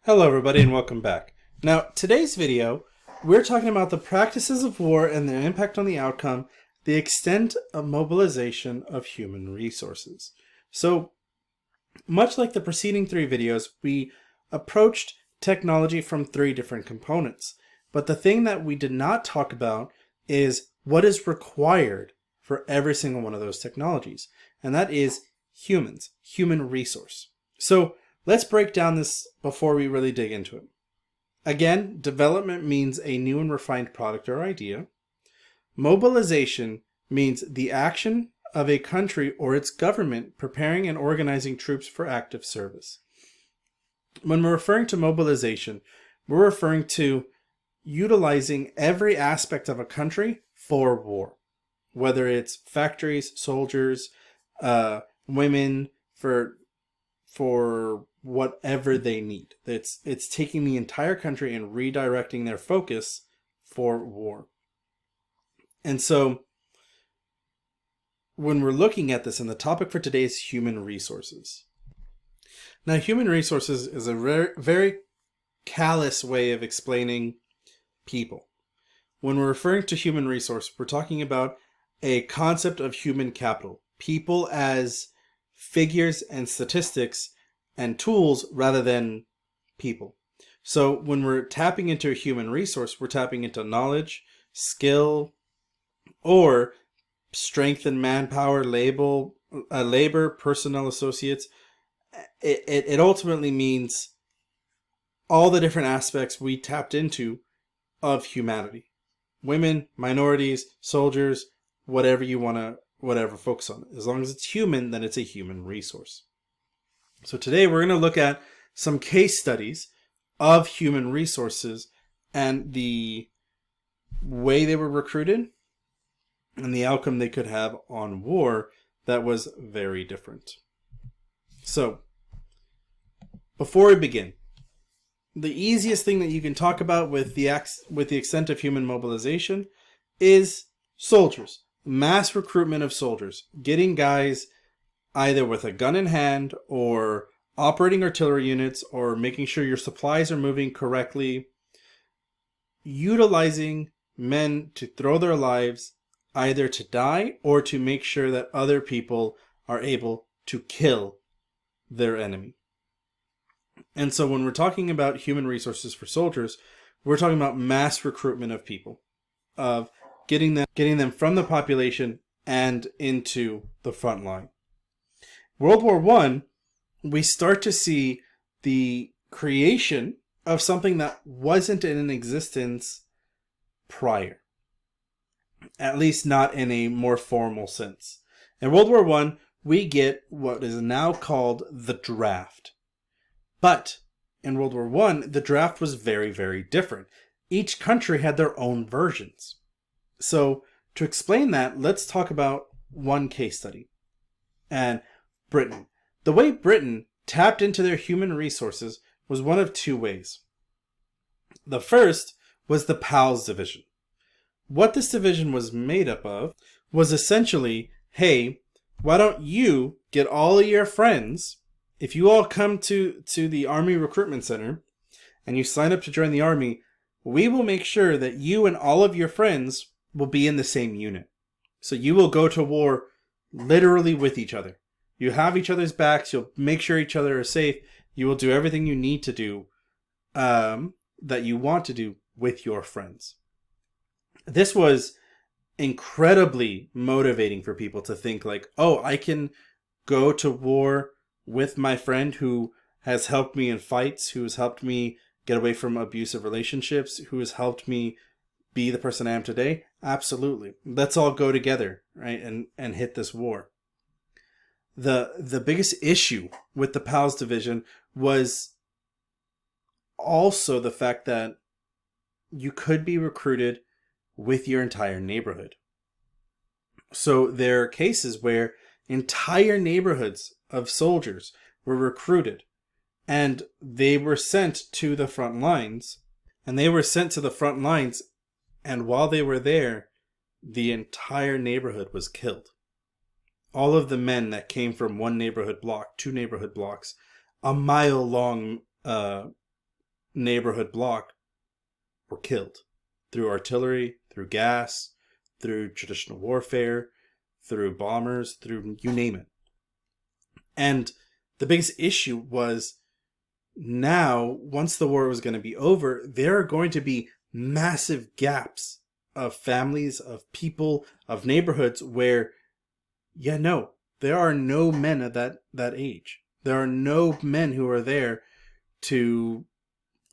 Hello everybody and welcome back. Now, today's video, we're talking about the practices of war and their impact on the outcome, the extent of mobilization of human resources. So, much like the preceding three videos, we approached technology from three different components. But the thing that we did not talk about is what is required for every single one of those technologies. And that is humans, human resource. So, let's break down this before we really dig into it. Again, development means a new and refined product or idea. Mobilization means the action of a country or its government preparing and organizing troops for active service. When we're referring to mobilization, we're referring to utilizing every aspect of a country for war, whether it's factories, soldiers, women, for whatever they need. It's taking the entire country and redirecting their focus for war. And so when we're looking at this, and the topic for today is human resources. Now, human resources is a very, very callous way of explaining people. When we're referring to human resource, we're talking about a concept of human capital. People as figures and statistics and tools rather than people. So when we're tapping into a human resource, we're tapping into knowledge, skill, or strength and manpower, labor, personnel, associates. It ultimately means all the different aspects we tapped into of humanity. Women, minorities, soldiers, whatever you want to focus on. As long as it's human, then it's a human resource. So today we're going to look at some case studies of human resources and the way they were recruited and the outcome they could have on war that was very different. So, before we begin, the easiest thing that you can talk about with the extent of human mobilization is soldiers. Mass recruitment of soldiers. Getting guys either with a gun in hand or operating artillery units or making sure your supplies are moving correctly. Utilizing men to throw their lives either to die or to make sure that other people are able to kill their enemy. And so when we're talking about human resources for soldiers, we're talking about mass recruitment of people, of getting them from the population and into the front line. World War I, we start to see the creation of something that wasn't in existence prior, at least not in a more formal sense. In World War I, we get what is now called the draft. But in World War I, the draft was very, very different. Each country had their own versions. So to explain that, let's talk about one case study. And Britain. The way Britain tapped into their human resources was one of two ways. The first was the PALS division. What this division was made up of was essentially, hey, why don't you get all of your friends, if you all come to the Army Recruitment Center and you sign up to join the Army, we will make sure that you and all of your friends will be in the same unit. So you will go to war literally with each other. You have each other's backs. You'll make sure each other are safe. You will do everything you need to do that you want to do with your friends. This was incredibly motivating for people to think like, oh, I can go to war with my friend who has helped me in fights, who has helped me get away from abusive relationships, who has helped me be the person I am today. Absolutely. Let's all go together, right? And hit this war. The biggest issue with the PALS division was also the fact that you could be recruited with your entire neighborhood. So there are cases where entire neighborhoods of soldiers were recruited and they were sent to the front lines. And while they were there, the entire neighborhood was killed. All of the men that came from one neighborhood block, two neighborhood blocks, a mile-long neighborhood block were killed through artillery, through gas, through traditional warfare, through bombers, through you name it. And the biggest issue was now, once the war was going to be over, there are going to be massive gaps of families, of people, of neighborhoods where, there are no men at that age. There are no men who are there to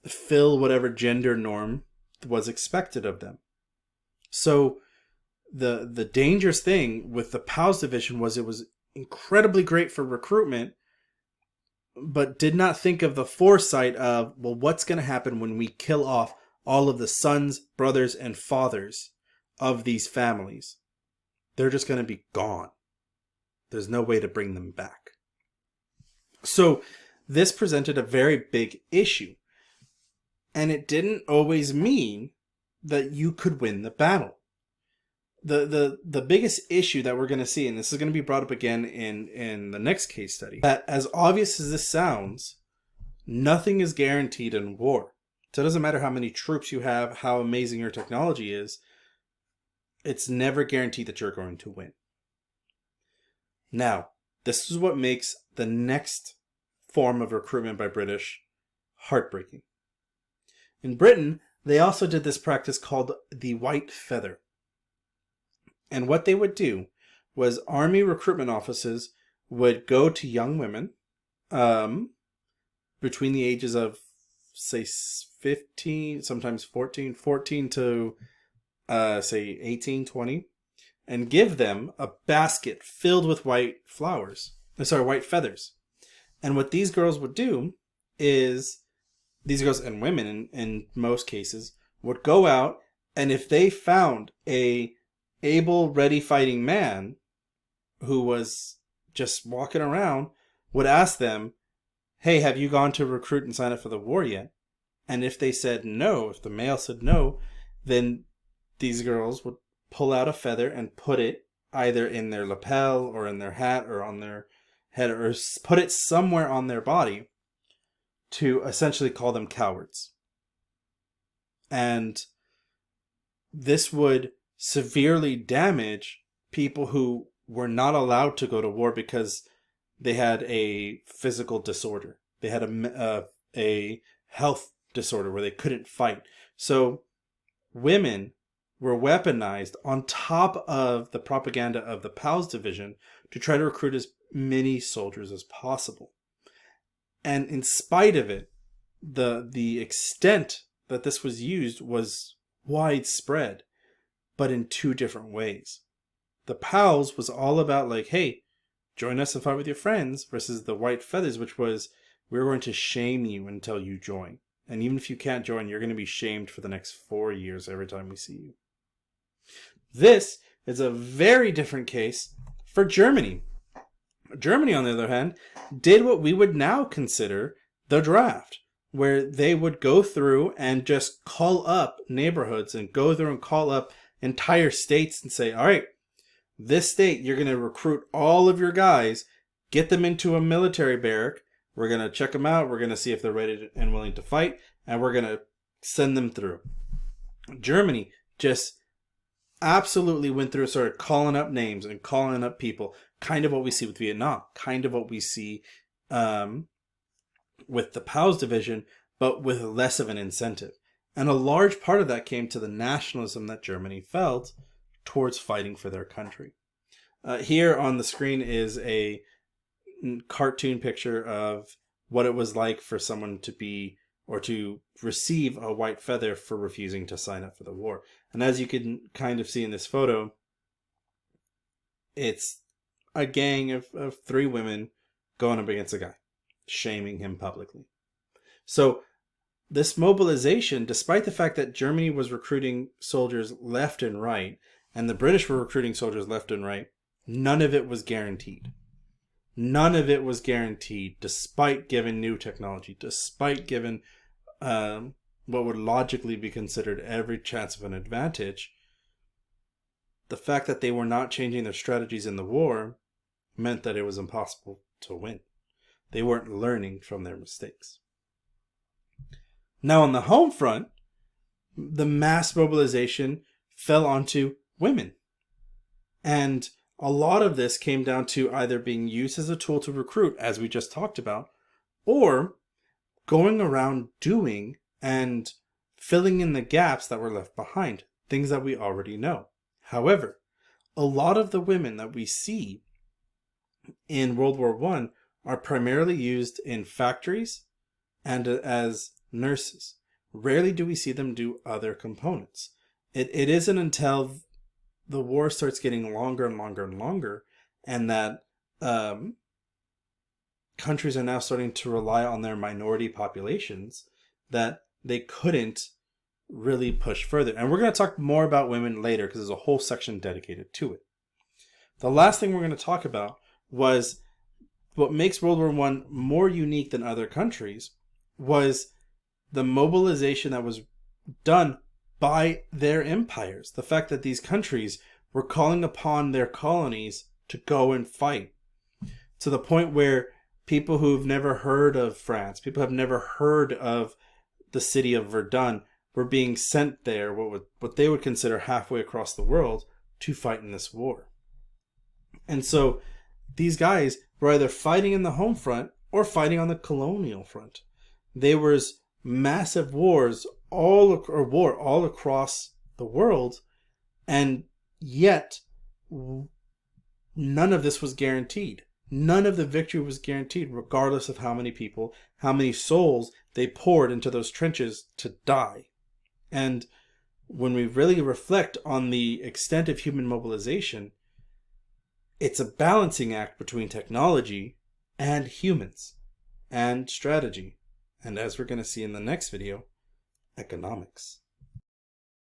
fill whatever gender norm was expected of them. So the dangerous thing with the POWs division was it was incredibly great for recruitment, but did not think of the foresight of, well, what's going to happen when we kill off all of the sons, brothers, and fathers of these families? They're just going to be gone. There's no way to bring them back. So this presented a very big issue. And it didn't always mean that you could win the battle. The biggest issue that we're going to see, and this is going to be brought up again in the next case study, that as obvious as this sounds, nothing is guaranteed in war. So it doesn't matter how many troops you have, how amazing your technology is, it's never guaranteed that you're going to win. Now, this is what makes the next form of recruitment by British heartbreaking. In Britain, they also did this practice called the white feather. And what they would do was army recruitment offices would go to young women between the ages of, say, 15, sometimes 14 to, say, 18, 20, and give them a basket filled with white feathers. And what these girls would do is, these girls and women in most cases would go out, and if they found a able, ready fighting man who was just walking around, would ask them, hey, have you gone to recruit and sign up for the war yet? And if they said no, if the male said no, then these girls would pull out a feather and put it either in their lapel or in their hat or on their head, or put it somewhere on their body to essentially call them cowards. And this would severely damage people who were not allowed to go to war because they had a physical disorder. They had a health disorder where they couldn't fight. So women were weaponized on top of the propaganda of the POWs division to try to recruit as many soldiers as possible. And in spite of it, the extent that this was used was widespread, but in two different ways. The POWs was all about like, hey, join us and fight with your friends, versus the white feathers, which was, we're going to shame you until you join. And even if you can't join, you're going to be shamed for the next 4 years every time we see you. This is a very different case for Germany. Germany, on the other hand, did what we would now consider the draft, where they would go through and just call up neighborhoods and go through and call up entire states and say, all right, this state, you're going to recruit all of your guys, get them into a military barrack. We're going to check them out. We're going to see if they're ready and willing to fight, and we're going to send them through. Germany just absolutely went through and started calling up names and calling up people. Kind of what we see with Vietnam. Kind of what we see with the POWs division, but with less of an incentive. And a large part of that came to the nationalism that Germany felt towards fighting for their country. Here on the screen is a cartoon picture of what it was like for someone to be or to receive a white feather for refusing to sign up for the war. And as you can kind of see in this photo, it's a gang of 3 women going up against a guy, shaming him publicly. So this mobilization, despite the fact that Germany was recruiting soldiers left and right, and the British were recruiting soldiers left and right, none of it was guaranteed. None of it was guaranteed, despite given new technology, despite given what would logically be considered every chance of an advantage. The fact that they were not changing their strategies in the war meant that it was impossible to win. They weren't learning from their mistakes. Now on the home front, the mass mobilization fell onto women. And a lot of this came down to either being used as a tool to recruit, as we just talked about, or going around doing and filling in the gaps that were left behind, things that we already know. However, a lot of the women that we see in World War I are primarily used in factories and as nurses. Rarely do we see them do other components. It isn't until the war starts getting longer and longer and longer, and that countries are now starting to rely on their minority populations, that they couldn't really push further. And we're going to talk more about women later because there's a whole section dedicated to it. The last thing we're going to talk about was what makes World War I more unique than other countries was the mobilization that was done by their empires. The fact that these countries were calling upon their colonies to go and fight, to the point where people who've never heard of France, people have never heard of the city of Verdun, were being sent there, what they would consider halfway across the world, to fight in this war. And so these guys were either fighting in the home front or fighting on the colonial front. There was massive wars all across the world, and yet none of this was guaranteed. None of the victory was guaranteed, regardless of how many people, how many souls they poured into those trenches to die. And when we really reflect on the extent of human mobilization, it's a balancing act between technology and humans and strategy. And as we're going to see in the next video, economics.